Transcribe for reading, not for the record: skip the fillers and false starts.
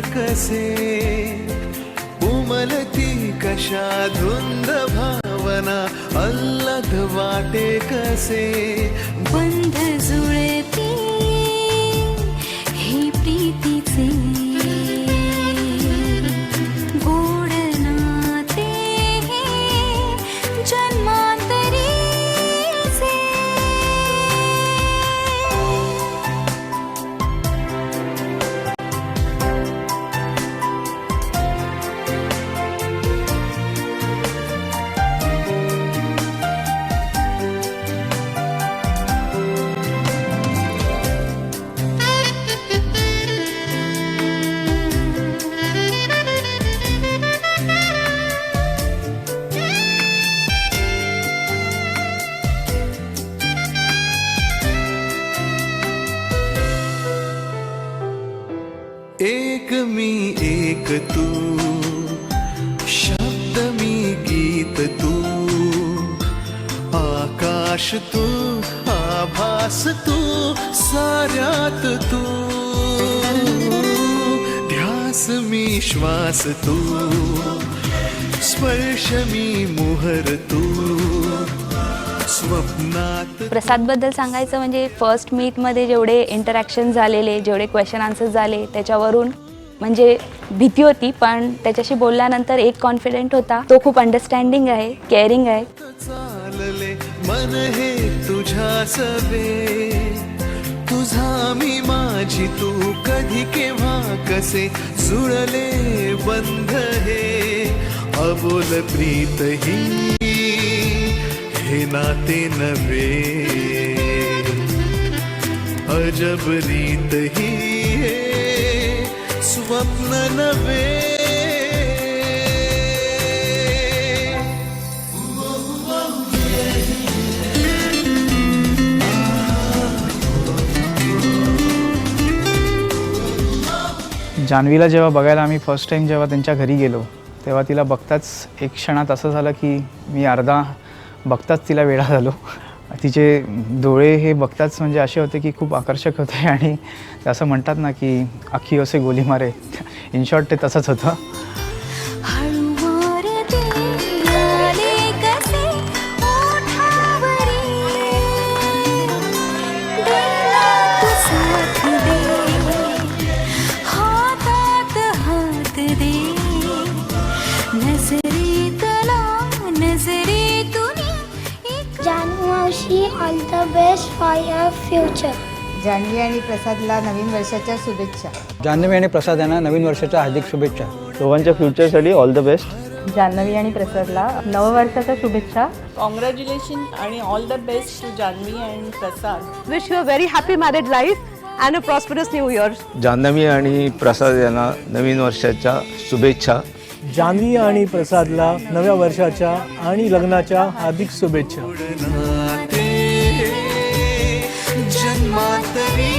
कसे उमलती कशा धुंद भावना अल्लद वाटे कसे बंध जुळती हे प्रीतीचे गोड नाते हे जन्मांतरीचे एक मी एक तू शब्द मी गीत तू आकाश तू आभास तू साऱ्यात तू ध्यास मी श्वास तू स्पर्श मी मुहर तू स्वप्नात. प्रसादबद्दल सांगायचं म्हणजे फर्स्ट मीटमध्ये जेवढे इंटरॅक्शन झालेले, जेवढे क्वेश्चन आन्सर्स झाले त्याच्यावरून म्हणजे भीती होती, पण त्याच्याशी बोलल्यानंतर एक कॉन्फिडेंट होता. तो खूप अंडरस्टँडिंग आहे, केअरिंग आहे. चालले मन हे तुझ्या सवे तुझा मी माझी तू कधी केव्हा कसे जुळले बंध हे अबोल प्रीत ही हे नाते नवे अजब रीत ही हे स्वप्न नवे. जान्हवीला जेव्हा बघायला आम्ही फर्स्ट टाईम जेव्हा त्यांच्या घरी गेलो तेव्हा तिला बघताच एक क्षणात असं झालं की मी अर्धा बघताच तिला वेडा झालो. तिचे डोळे हे बघताच म्हणजे असे होते की खूप आकर्षक होते आणि असं म्हणतात ना की आखी असे गोली मारे, इन शॉर्ट ते तसंच होतं. All the best for your future. Janhavi आणि प्रसादला नवीन वर्षाच्या शुभेच्छा. जान्हवी आणि प्रसाद यांना नवीन वर्षाच्या हार्दिक शुभेच्छा. दोघांच्या फ्युचरसाठी ऑल द बेस्ट. जान्हवी आणि प्रसादला नववर्षाच्या शुभेच्छा. कॉंग्रॅच्युलेशन आणि all the best to Janhavi and Prasad. Wish you a very happy married life and a prosperous new year. Janhavi आणि प्रसाद यांना नवीन वर्षाच्या शुभेच्छा. जान्हवी आणि प्रसादला नव्या वर्षाच्या आणि लग्नाच्या हार्दिक शुभेच्छा. जन्मांतरी